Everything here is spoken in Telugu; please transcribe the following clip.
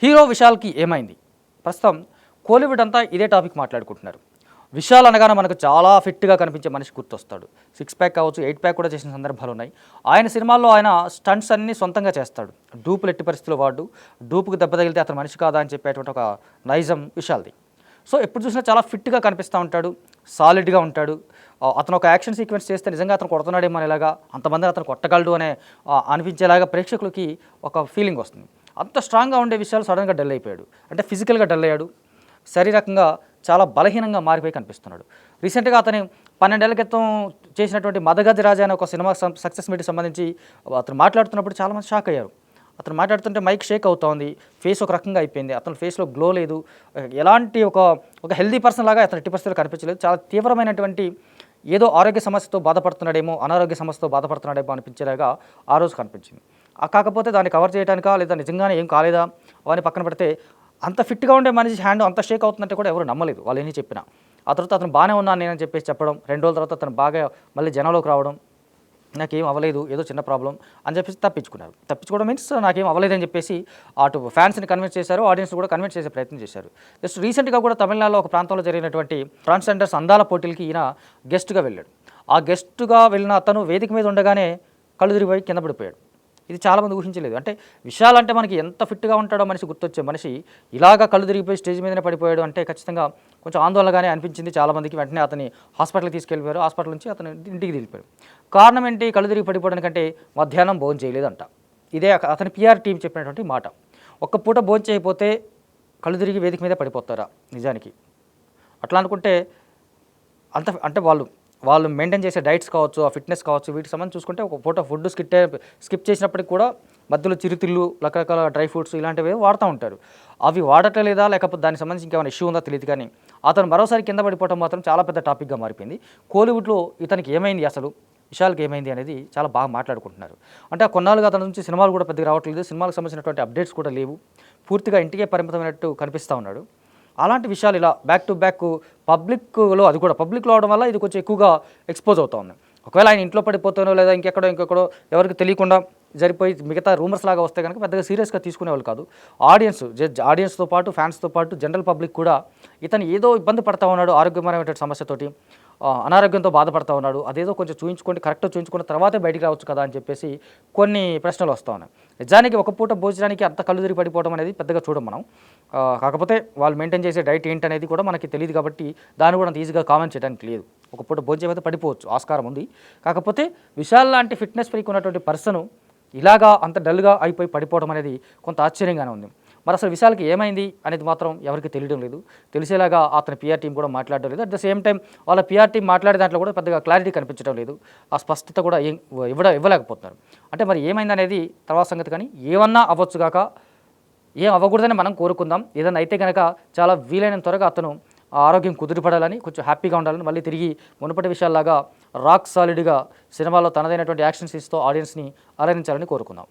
హీరో విశాల్కి ఏమైంది? ప్రస్తుతం కోలీవుడ్ అంతా ఇదే టాపిక్ మాట్లాడుకుంటున్నారు. విశాల్ అనగానే మనకు చాలా ఫిట్‌గా కనిపించే మనిషి గుర్తొస్తాడు. 6 ప్యాక్ కావచ్చు, 8 ప్యాక్ కూడా చేసిన సందర్భాలున్నాయి. ఆయన సినిమాల్లో ఆయన స్టంట్స్ అన్నీ సొంతంగా చేస్తాడు. డూపులు ఎట్టి పరిస్థితుల్లో వాడు. డూపుకి దెబ్బ తగిలితే అతను మనిషి కాదా అని చెప్పేటువంటి ఒక నైజం విశాల్‌ది. సో ఎప్పుడు చూసినా చాలా ఫిట్‌గా కనిపిస్తూ ఉంటాడు. సాలిడ్‌గా ఉంటాడు. అతను ఒక యాక్షన్ సీక్వెన్స్ చేస్తే నిజంగా అతను కొడుతున్నాడేమో అనేలాగా, అంతమందిని అతను కొట్టగలడు అనే అనిపించేలాగా ప్రేక్షకులకి ఒక ఫీలింగ్ వస్తుంది. అంత స్ట్రాంగ్గా ఉండే విషయాలు సడన్గా డల్ అయిపోయాడు. అంటే ఫిజికల్గా డల్ అయ్యాడు, శారీరకంగా చాలా బలహీనంగా మారిపోయి కనిపిస్తున్నాడు. రీసెంట్గా అతని 12 ఏళ్ల క్రితం చేసినటువంటి మదగది రాజా అనే ఒక సినిమా సక్సెస్ మీట్కి సంబంధించి అతను మాట్లాడుతున్నప్పుడు చాలామంది షాక్ అయ్యారు. అతను మాట్లాడుతుంటే మైక్ షేక్ అవుతోంది, ఫేస్ ఒక రకంగా అయిపోయింది, అతని ఫేస్లో గ్లో లేదు, ఎలాంటి ఒక హెల్దీ పర్సన్ లాగా అతను ఎట్టి పరిస్థితుల్లో కనిపించలేదు. చాలా తీవ్రమైనటువంటి ఏదో ఆరోగ్య సమస్యతో బాధపడుతున్నాడేమో, అనారోగ్య సమస్యతో బాధపడుతున్నాడేమో అనిపించేలాగా ఆ రోజు కనిపించింది. కాకపోతే దాన్ని కవర్ చేయడానికా లేదా నిజంగానే ఏం కాలేదా అవన్నీ పక్కన పెడితే, అంత ఫిట్గా ఉండే మనిషి హ్యాండ్ అంత షేక్ అవుతుందంటే కూడా ఎవరు నమ్మలేదు వాళ్ళు ఏమీ చెప్పినా. ఆ తర్వాత అతను బాగానే ఉన్నాను నేనని చెప్పేసి చెప్పడం, 2 రోజుల తర్వాత అతను బాగా మళ్ళీ జనంలోకి రావడం, నాకేం అవ్వలేదు, ఏదో చిన్న ప్రాబ్లం అని చెప్పేసి తప్పించుకున్నారు. తప్పించుకోవడం మీన్స్ నాకేం అవ్వలేదని చెప్పేసి అటు ఫ్యాన్స్ని కన్విన్స్ చేశారు, ఆడియన్స్ కూడా కన్విన్స్ చేసే ప్రయత్నం చేశారు. జస్ట్ రీసెంట్గా కూడా తమిళనాడులో ఒక ప్రాంతంలో జరిగినటువంటి ట్రాన్స్జెండర్స్ అందాల పోటీలకి ఈయన గెస్ట్గా వెళ్ళాడు. ఆ గెస్ట్గా వెళ్ళిన అతను వేదిక మీద ఉండగానే కళ్ళు తిరిగిపోయి కింద పడిపోయాడు. ఇది చాలామంది ఊహించలేదు. అంటే విశాల్ అంటే మనకి ఎంత ఫిట్గా ఉంటాడో మనిషి గుర్తొచ్చే మనిషి ఇలాగా కళ్ళు తిరిగిపోయి స్టేజ్ మీదనే పడిపోయాడు అంటే ఖచ్చితంగా కొంచెం ఆందోళనగానే అనిపించింది చాలామందికి. వెంటనే అతని హాస్పిటల్కి తీసుకెళ్ళిపోయారు. హాస్పిటల్ నుంచి అతను ఇంటికి వెళ్ళిపోయారు. కారణం ఏంటి కళ్ళు తిరిగి పడిపోవడానికంటే మధ్యాహ్నం భోజనం చేయలేదంట. ఇదే అతని పిఆర్ టీం చెప్పినటువంటి మాట. ఒక్క పూట భోజనం చేయకపోతే కళ్ళు తిరిగి వేదిక మీదే పడిపోతారా? నిజానికి అట్లా అనుకుంటే అంటే వాళ్ళు మెయింటైన్ చేసే డైట్స్ కావచ్చు, ఆ ఫిట్నెస్ కావచ్చు, వీటికి సంబంధించి చూసుకుంటే ఒక పూట ఫుడ్ స్కిప్ చేసినప్పటికి కూడా మధ్యలో చిరుతిళ్ళు, రకరకాల డ్రై ఫ్రూట్స్ ఇలాంటివి వాడుతూ ఉంటారు. అవి వాడటం లేదా లేకపోతే దానికి సంబంధించి ఇంకేమైనా ఇష్యూ ఉందో తెలియదు. కానీ అతను మరోసారి కింద పడిపోవడం మాత్రం చాలా పెద్ద టాపిక్గా మారిపోయింది. కోలీవుడ్లో ఇతనికి ఏమైంది, అసలు విశాల్కి ఏమైంది అనేది చాలా బాగా మాట్లాడుకుంటున్నారు. అంటే ఆ కొన్నాళ్ళుగా అతని నుంచి సినిమాలు కూడా పెద్దగా రావట్లేదు, సినిమాలకు సంబంధించినటువంటి అప్డేట్స్ కూడా లేవు, పూర్తిగా ఇంటికే పరిమితమైనట్టు కనిపిస్తూ ఉన్నాడు. అలాంటి విషయాలు ఇలా బ్యాక్ టు బ్యాక్ పబ్లిక్లో, అది కూడా పబ్లిక్లో అవడం వల్ల ఇది కొంచెం ఎక్కువగా ఎక్స్పోజ్ అవుతా ఉంది. ఒకవేళ ఆయన ఇంట్లో పడిపోతానో లేదా ఇంకెక్కడో ఎవరికి తెలియకుండా జరిపోయి మిగతా రూమర్స్ లాగా వస్తే కనుక పెద్దగా సీరియస్గా తీసుకునేవాళ్ళు కాదు. ఆడియన్స్తో పాటు ఫ్యాన్స్తో పాటు జనరల్ పబ్లిక్ కూడా ఇతను ఏదో ఇబ్బంది పడతా ఉన్నాడు, ఆరోగ్యపరమైన సమస్యతోటి అనారోగ్యంతో బాధపడతా ఉన్నాడు, అదేదో కొంచెం కరెక్ట్గా చూయించుకున్న తర్వాతే బయటికి రావచ్చు కదా అని చెప్పేసి కొన్ని ప్రశ్నలు వస్తూ ఉన్నాయి. నిజానికి ఒక పూట భోజనానికి అంత కళ్ళు తిరిగి పడిపోవడం అనేది పెద్దగా చూడం మనం. కాకపోతే వాళ్ళు మెయింటైన్ చేసే డైట్ ఏంటనేది కూడా మనకి తెలియదు కాబట్టి దాన్ని కూడా అంత ఈజీగా కామెంట్ చేయడానికి లేదు. ఒక పూట భోజనం అయితే పడిపోవచ్చు, ఆస్కారం ఉంది. కాకపోతే విశాల్ లాంటి ఫిట్నెస్ ఫ్రీక్ ఉన్నటువంటి పర్సన్ ఇలాగా అంత డల్గా అయిపోయి పడిపోవడం అనేది కొంత ఆశ్చర్యంగానే ఉంది. మరి అసలు విశాల్కి ఏమైంది అనేది మాత్రం ఎవరికి తెలియడం లేదు. తెలిసేలాగా అతని పిఆర్ టీం కూడా మాట్లాడడం లేదు. అట్ ద సేమ్ టైం వాళ్ళ పిఆర్ టీం మాట్లాడే దాంట్లో కూడా పెద్దగా క్లారిటీ కనిపించడం లేదు. ఆ స్పష్టత కూడా ఇవ్వలేకపోతున్నారు. అంటే మరి ఏమైంది అనేది తర్వాత సంగతి. కానీ ఏమన్నా అవ్వచ్చు కాక ఏం అవ్వకూడదని మనం కోరుకుందాం. ఏదైనా అయితే కనుక చాలా వీలైనంత త్వరగా అతను ఆరోగ్యం కుదిరిపడాలని, కొంచెం హ్యాపీగా ఉండాలని, మళ్ళీ తిరిగి మునుపటి విషయాల్లాగా రాక్ సాలిడ్గా సినిమాలో తనదైనటువంటి యాక్షన్ సీన్స్తో ఆడియన్స్ని అలరించాలని కోరుకుందాం.